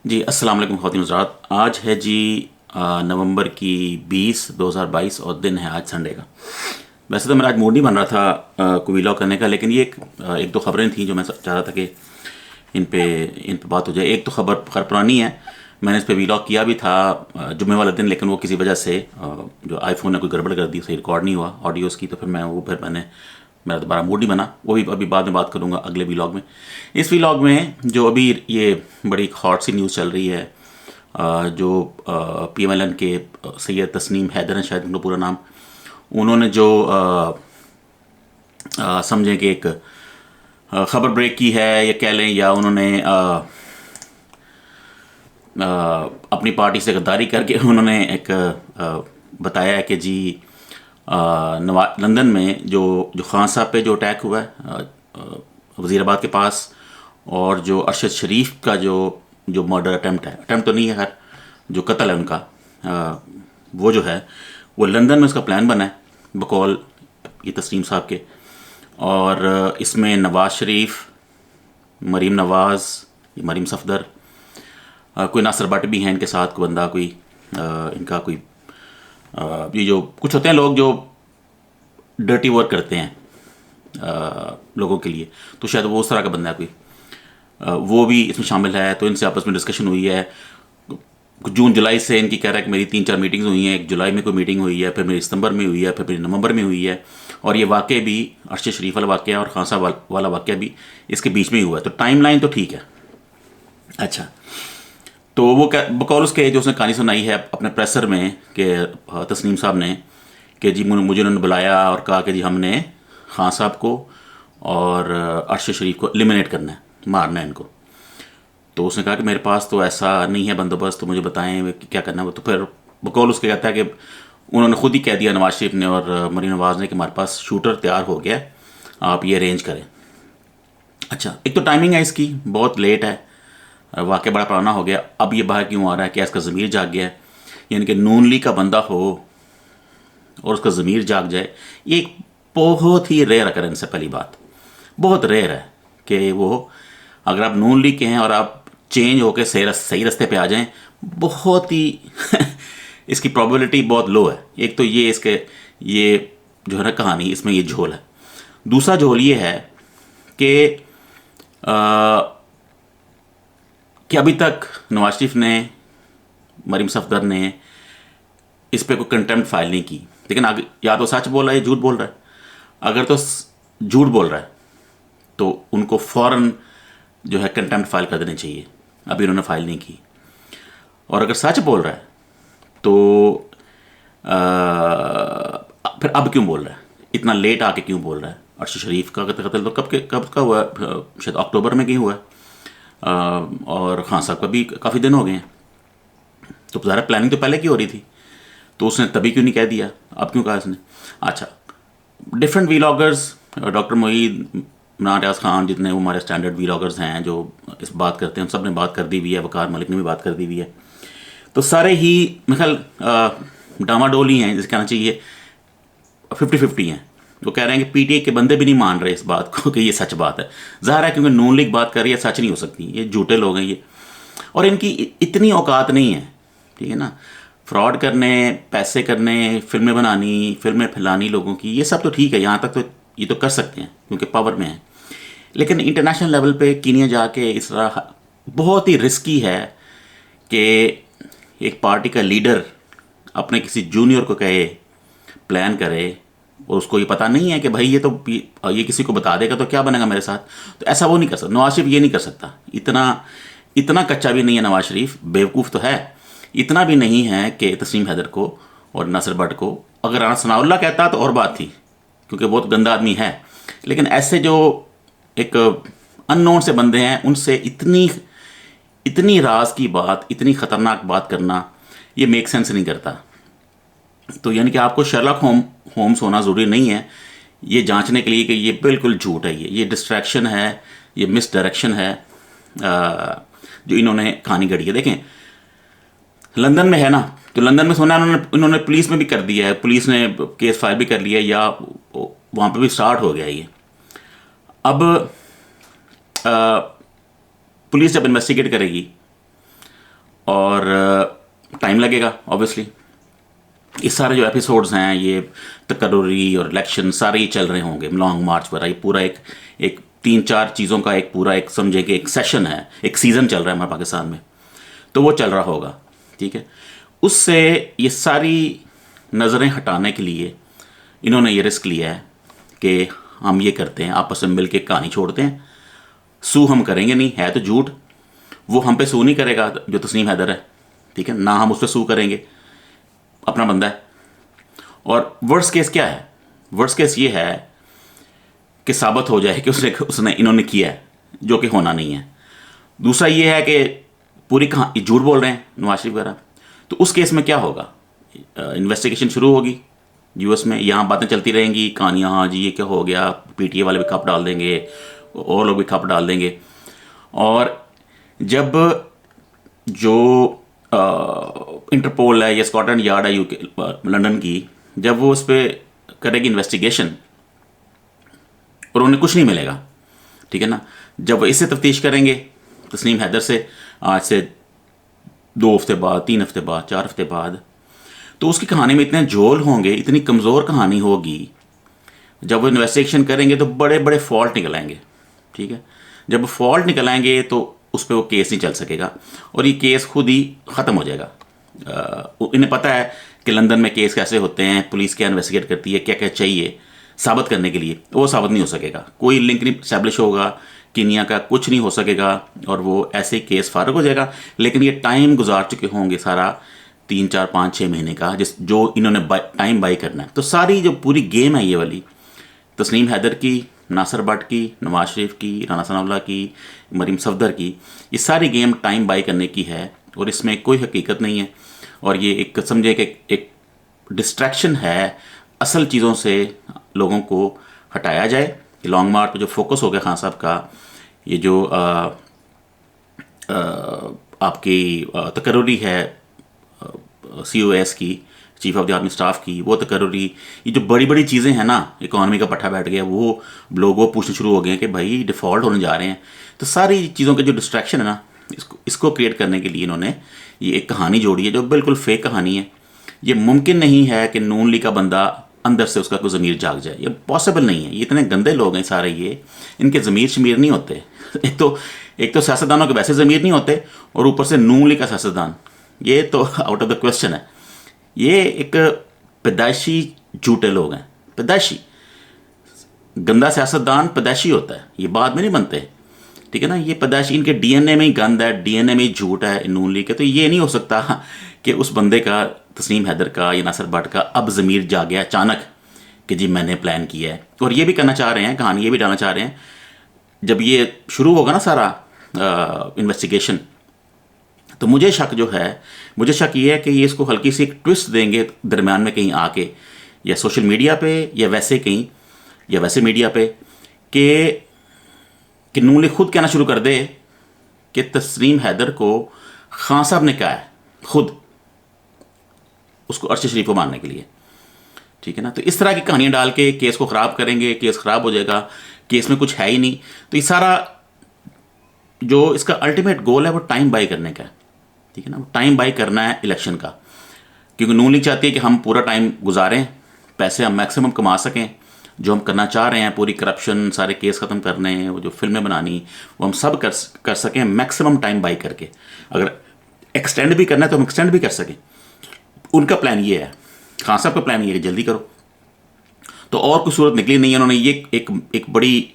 जी अस्सलाम वालेकुम ख़वातीन हज़रात। आज है जी नवंबर की 20 2022 और दिन है आज संडे का। वैसे तो मेरा आज मूड नहीं बन रहा था कोई व्लॉग करने का, लेकिन ये एक दो खबरें थी जो मैं चाह रहा था कि इन पे बात हो जाए। एक तो खबर पुरानी है, मैंने इस पे व्लॉग किया भी था जुम्मे वाले दिन, लेकिन वो किसी वजह से जो आईफोन ने कोई गड़बड़ कर दी, सही रिकॉर्ड नहीं हुआ ऑडियोज़ की, तो फिर मैंने मेरा दोबारा मूड नहीं बना। वो भी अभी बाद में बात करूँगा अगले व्लॉग में। इस व्लॉग में जो अभी ये बड़ी हॉट सी न्यूज़ चल रही है, जो PMLN के सैयद तस्नीम हैदर हैं, शायद उनका पूरा नाम, उन्होंने जो समझें कि एक ख़बर ब्रेक की है या कह लें, या उन्होंने अपनी पार्टी से गद्दारी करके उन्होंने एक बताया है कि जी लंदन में जो खान साहब पे जो अटैक हुआ है वज़ीराबाद के पास, और जो अरशद शरीफ का जो मर्डर अटैम्प्ट तो नहीं है, खैर जो कत्ल है उनका, वो जो है वो लंदन में उसका प्लान बना है बकौल ये तस्लीम साहब के। और इसमें नवाज़ शरीफ, मरीम नवाज़, मरीम सफ़दर, कोई नासिर भट्ट भी हैं इनके साथ, कोई बंदा, कोई इनका कोई ये जो कुछ होते हैं लोग जो डर्टी वर्क करते हैं लोगों के लिए, तो शायद वो उस तरह का बंदा है कोई, वो भी इसमें शामिल है। तो इनसे आपस में डिस्कशन हुई है। जून जुलाई से इनकी कह रहा है कि मेरी 3-4 मीटिंग्स हुई हैं। एक जुलाई में कोई मीटिंग हुई है, फिर मेरी सितंबर में हुई है, फिर मेरी नवंबर में हुई है, और ये वाक़े भी अरशद शरीफ वाला वाक़या और खान साहब वाला वाक़या भी इसके बीच में ही हुआ है। तो टाइम लाइन तो ठीक है। अच्छा, तो वो बकौल उसके जो उसने कहानी सुनाई है अपने प्रेसर में कि तस्नीम साहब ने कि जी मुझे उन्होंने बुलाया और कहा कि जी हमने खान साहब को और अरशद शरीफ को एलिमिनेट करना है, मारना है इनको। तो उसने कहा कि मेरे पास तो ऐसा नहीं है बंदोबस्त, तो मुझे बताएं कि क्या करना है। तो फिर बकौल उसके कहता है कि उन्होंने खुद ही कह दिया, नवाज शरीफ ने और मरीम नवाज़ ने, कि हमारे पास शूटर तैयार हो गया, आप ये अरेंज करें। अच्छा, एक तो टाइमिंग है इसकी बहुत लेट है, वाक़या बड़ा पुराना हो गया। अब ये बाहर क्यों आ रहा है? क्या इसका ज़मीर जाग गया है? यानी कि नून लीग का बंदा हो और उसका ज़मीर जाग जाए, ये एक बहुत ही रेयर अकरेंस है। पहली बात, बहुत रेयर है कि वो, अगर आप नून लीग के हैं और आप चेंज होकर सही रास्ते पे आ जाएं, बहुत ही इसकी प्रोबेबिलिटी बहुत लो है। एक तो ये इसके ये जो है ना कहानी, इसमें ये झोल है। दूसरा झोल ये है कि अभी तक नवाज शरीफ ने, मरीम सफ़दर ने इस पे कोई कंटेम्प्ट फाइल नहीं की। लेकिन आगे या तो सच बोल रहा है या झूठ बोल रहा है। अगर तो झूठ बोल रहा है तो उनको फ़ौरन जो है कंटेम्प्ट फाइल कर देनी चाहिए। अभी उन्होंने फाइल नहीं की। और अगर सच बोल रहा है तो फिर अब क्यों बोल रहा है, इतना लेट आके क्यों बोल रहा है? अरशद शरीफ का कत्ल तो कब का हुआ है? शायद अक्टूबर में कहीं हुआ है। और खान साहब का भी काफ़ी दिन हो गए हैं। तो ज़्यादा प्लानिंग तो पहले की हो रही थी, तो उसने तभी क्यों नहीं कह दिया? अब क्यों कहा इसने? अच्छा, डिफरेंट वीलॉगर्स, डॉक्टर मोईद, इमरान रियाज खान, जितने वो हमारे स्टैंडर्ड वीलॉगर्स हैं जो इस बात करते हैं, हम सब ने बात कर दी हुई है, वकार मलिक ने भी बात कर दी हुई है। तो सारे ही मेरे ख्याल डामाडोल ही हैं, जिसे कहना चाहिए 50-50 हैं। वो कह रहे हैं कि PTI के बंदे भी नहीं मान रहे इस बात को कि ये सच बात है। ज़ाहिर है क्योंकि नून लीग बात कर रही है, सच नहीं हो सकती, ये झूठे लोग हैं ये, और इनकी इतनी औकात नहीं है, ठीक है ना, फ्रॉड करने, पैसे करने, फिल्में बनानी, फिल्में फैलानी लोगों की, ये सब तो ठीक है, यहाँ तक तो ये तो कर सकते हैं क्योंकि पावर में है। लेकिन इंटरनेशनल लेवल पे कीनिया जाके इस तरह बहुत ही रिस्की है कि एक पार्टी का लीडर अपने किसी जूनियर को कहे, प्लान करे, और उसको ये पता नहीं है कि भाई ये किसी को बता देगा तो क्या बनेगा मेरे साथ। तो ऐसा वो नहीं कर सकता, नवाज शरीफ ये नहीं कर सकता। इतना कच्चा भी नहीं है नवाज शरीफ, बेवकूफ़ तो है, इतना भी नहीं है कि तस्नीम हैदर को और नासिर भट्ट को, अगर राना सनाउल्लाह कहता तो और बात थी क्योंकि बहुत गंदा आदमी है। लेकिन ऐसे जो एक अननोन से बंदे हैं, उनसे इतनी राज की बात, इतनी ख़तरनाक बात करना, ये मेक सेंस नहीं करता। तो यानी कि आपको शर्लॉक होम्स होना ज़रूरी नहीं है ये जांचने के लिए कि ये बिल्कुल झूठ है, ये डिस्ट्रैक्शन है, ये मिस डायरेक्शन है जो इन्होंने कहानी गढ़ी है। देखें, लंदन में है ना, तो लंदन में सोना इन्होंने पुलिस में भी कर दिया है, पुलिस ने केस फाइल भी कर लिया, या वहाँ पे भी स्टार्ट हो गया ये। अब पुलिस जब इन्वेस्टिगेट करेगी और टाइम लगेगा ऑब्वियसली। ये सारे जो एपिसोड्स हैं, ये तकर्री और इलेक्शन सारे ही चल रहे होंगे, लॉन्ग मार्च पर। ये पूरा एक एक 3-4 चीज़ों का एक पूरा एक समझे कि एक सेशन है, एक सीज़न चल रहा है हमारे पाकिस्तान में, तो वो चल रहा होगा, ठीक है। उससे ये सारी नज़रें हटाने के लिए इन्होंने ये रिस्क लिया है कि हम ये करते हैं, आपस में मिल के कहानी छोड़ते हैं, सू हम करेंगे नहीं, है तो झूठ, वो हम पे सू नहीं करेगा जो तस्नीम हैदर है, ठीक है ना, हम उस पर सू करेंगे, अपना बंदा है। और वर्स्ट केस क्या है? वर्स्ट केस ये है कि साबित हो जाए कि उसने इन्होंने किया है, जो कि होना नहीं है। दूसरा ये है कि पूरी कहानी झूठ बोल रहे हैं नवाज शरीफ वगैरह, तो उस केस में क्या होगा? इन्वेस्टिगेशन शुरू होगी यूएस में, यहाँ बातें चलती रहेंगी, कहानियाँ, हाँ जी ये क्या हो गया, पीटीए वाले भी खप डाल देंगे और लोग भी खप डाल देंगे। और जब जो इंटरपोल है या स्कॉटलैंड यार्ड है यूके लंदन की, जब वो उस पर करेगी इन्वेस्टिगेशन और उन्हें कुछ नहीं मिलेगा, ठीक है ना, जब वो इससे तफ्तीश करेंगे तस्नीम हैदर से, आज से 2 हफ्ते बाद, 3 हफ्ते बाद, 4 हफ्ते बाद, तो उसकी कहानी में इतने झोल होंगे, इतनी कमज़ोर कहानी होगी। जब वो इन्वेस्टिगेशन करेंगे तो बड़े बड़े फॉल्ट निकल आएंगे, ठीक है। जब फॉल्ट निकल आएंगे तो उस पर वो केस नहीं चल सकेगा और ये केस खुद ही ख़त्म हो जाएगा। इन्हें पता है कि लंदन में केस कैसे होते हैं, पुलिस क्या इन्वेस्टिगेट करती है, क्या क्या चाहिए साबित करने के लिए, वो साबित नहीं हो सकेगा, कोई लिंक नहीं इस्टेब्लिश होगा, कीनिया का कुछ नहीं हो सकेगा और वो ऐसे ही केस फारग हो जाएगा। लेकिन ये टाइम गुजार चुके होंगे सारा 3, 4, 5, 6 महीने का, जो इन्होंने टाइम बाई करना है। तो सारी जो पूरी गेम है ये वाली, तस्नीम हैदर की, नासिर भट्ट की, नवाज शरीफ की, राना सनाउल्लाह की, मरीम सफदर की, ये सारी गेम टाइम बाई करने की है और इसमें कोई हकीकत नहीं है। और ये एक समझे कि एक डिस्ट्रैक्शन है, असल चीज़ों से लोगों को हटाया जाए। लॉन्ग मार्च पर जो फोकस हो गया खान साहब का, ये जो आपकी तकर्री है COS की, chief of the army staff की, वो तकर्री, ये जो बड़ी बड़ी चीज़ें हैं ना, इकॉनमी का पट्टा बैठ गया, वो लोग वो पूछने शुरू हो गए हैं कि भाई डिफ़ॉल्ट होने जा रहे हैं। तो सारी चीज़ों के जो डिस्ट्रैक्शन है ना, इसको क्रिएट करने के लिए इन्होंने ये एक कहानी जोड़ी है जो बिल्कुल फेक कहानी है। ये मुमकिन नहीं है कि नून लीग का बंदा अंदर से उसका कोई ज़मीर जाग जाए, ये पॉसिबल नहीं है। ये इतने गंदे लोग हैं सारे, ये इनके ज़मीर शमीर नहीं होते। एक तो सियासतदानों के वैसे ज़मीर नहीं होते और ऊपर से नून लीग का सियासतदान, ये तो आउट ऑफ द क्वेश्चन है। ये एक पैदाइशी झूठे लोग हैं, पैदाइशी। गंदा सियासतदान पैदाइशी होता है, ये बाद में नहीं बनते, ठीक है ना। ये पैदाइशी, इनके DNA में ही गंद है, DNA में ही झूठ है नून लीग के। तो ये नहीं हो सकता कि उस बंदे का, तस्नीम हैदर का या नासिर भट्ट का, अब ज़मीर जा गया अचानक कि जी मैंने प्लान किया है। और ये भी करना चाह रहे हैं, कहानी ये भी डालना चाह रहे हैं, जब ये शुरू होगा ना सारा इन्वेस्टिगेशन, तो मुझे शक ये है कि ये इसको हल्की सी एक ट्विस्ट देंगे दरमियान में कहीं आके, या सोशल मीडिया पे या वैसे कहीं, या वैसे मीडिया पे, कि नून लीग खुद कहना शुरू कर दे कि तस्नीम हैदर को खान साहब ने कहा है खुद उसको अरशद शरीफ को मारने के लिए, ठीक है ना। तो इस तरह की कहानियाँ डाल के केस को ख़राब करेंगे, केस ख़राब हो जाएगा, केस में कुछ है ही नहीं। तो ये सारा जो इसका अल्टीमेट गोल है वो टाइम बाई करने का है, ठीक है ना। टाइम बाई करना है इलेक्शन का, क्योंकि नून लीग चाहती है कि हम पूरा टाइम गुजारें, पैसे हम मैक्सिमम कमा सकें, जो हम करना चाह रहे हैं, पूरी करप्शन, सारे केस ख़त्म करने, वो जो फिल्में बनानी, वो हम सब कर सकें मैक्सिमम टाइम बाई करके। अगर एक्सटेंड भी करना है तो हम एक्सटेंड भी कर सकें। उनका प्लान ये है, खान साहब का प्लान ये है कि जल्दी करो। तो और कोई सूरत निकली नहीं है। उन्होंने ये एक बड़ी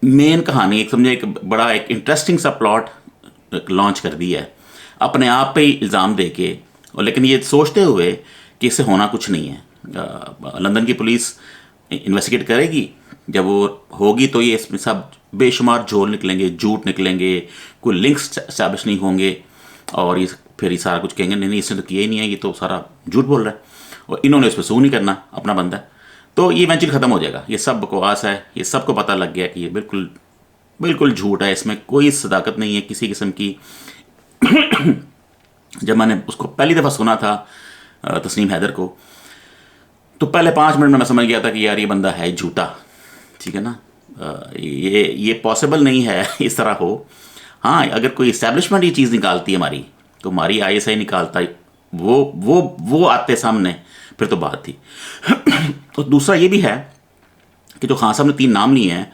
मेन कहानी, एक समझे एक बड़ा एक इंटरेस्टिंग सा प्लॉट लॉन्च कर दिया है अपने आप पे ही इल्ज़ाम दे के, और लेकिन ये सोचते हुए कि इससे होना कुछ नहीं है। लंदन की पुलिस इन्वेस्टिगेट करेगी, जब वो होगी तो ये इसमें सब बेशुमार झोल निकलेंगे, झूठ निकलेंगे, कोई लिंक्स एस्टैब्लिश नहीं होंगे, और ये फिर ये सारा कुछ कहेंगे नहीं इसने तो किया ही नहीं है, ये तो सारा झूठ बोल रहा है, और इन्होंने इस पर सू नहीं करना, अपना बंदा। तो ये इवेंचुअली ख़त्म हो जाएगा। ये सब बकवास है, ये सबको पता लग गया कि ये बिल्कुल बिल्कुल झूठ है, इसमें कोई सदाकत नहीं है किसी किस्म की। जब मैंने उसको पहली दफ़ा सुना था तस्नीम हैदर को, तो पहले 5 मिनट में मैं समझ गया था कि यार ये बंदा है झूठा, ठीक है ना। ये पॉसिबल नहीं है इस तरह हो। हाँ, अगर कोई इस्टेब्लिशमेंट ये चीज़ निकालती है हमारी, तो हमारी आईएसआई निकालता है, वो आते सामने, फिर तो बात थी। तो दूसरा ये भी है कि जो खान साहब ने 3 नाम लिए हैं,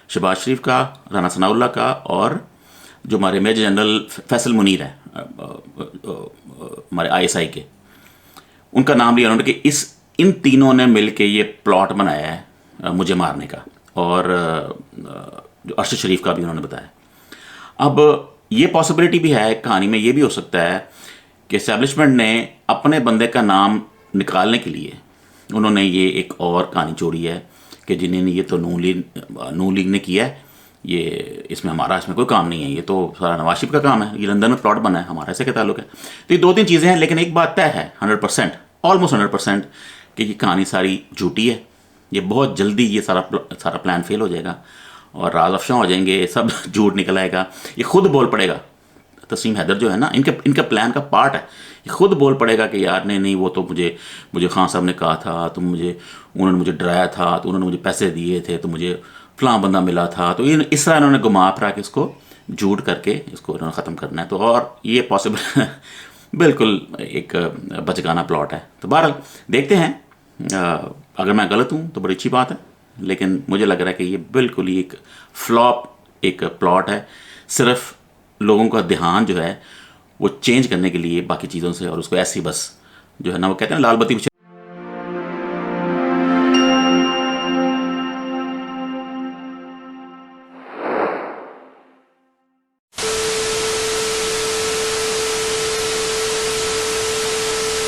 शहबाज शरीफ का, राना सनाउल्लाह का, और जो हमारे मेजर जनरल फैसल मुनीर हैं हमारे आईएसआई के, उनका नाम लिया उन्होंने कि इन तीनों ने मिल के ये प्लॉट बनाया है मुझे मारने का। और जो अरशद शरीफ का भी उन्होंने बताया। अब ये पॉसिबिलिटी भी है कहानी में, ये भी हो सकता है कि एस्टेब्लिशमेंट ने अपने बंदे का नाम निकालने के लिए उन्होंने ये एक और कहानी जोड़ी है कि जिन्हें ये तो नून लीग ने किया है, ये इसमें कोई काम नहीं है, ये तो सारा नवाज शरीफ का काम है, ये लंदन में प्लॉट बना है, हमारा ऐसे क्या ताल्लुक है। तो ये 2-3 चीज़ें हैं, लेकिन एक बात तय है 100%, ऑलमोस्ट 100%, कि ये कहानी सारी झूठी है। ये बहुत जल्दी ये सारा प्लान फेल हो जाएगा और राज अफशां हो जाएंगे, सब झूठ निकल आएगा। ये खुद बोल पड़ेगा, तस्लीम हैदर जो है ना, इनका प्लान का पार्ट है, ये खुद बोल पड़ेगा कि यार नहीं वो तो मुझे खान साहब ने कहा था, उन्होंने मुझे डराया था, तो उन्होंने मुझे पैसे दिए थे, तो मुझे फलां बंदा मिला था, तो इस तरह इन्होंने घुमा फिरा के इसको झूठ करके इसको इन्होंने ख़त्म करना है। तो और ये पॉसिबल बिल्कुल एक बचकाना प्लॉट है। तो बहरहाल देखते हैं, अगर मैं गलत हूँ तो बड़ी अच्छी बात है, लेकिन मुझे लग रहा है कि ये बिल्कुल ही एक फ्लॉप एक प्लॉट है, सिर्फ लोगों का ध्यान जो है वो चेंज करने के लिए बाकी चीज़ों से, और उसको ऐसे ही बस जो है ना, वो कहते हैं लाल बत्ती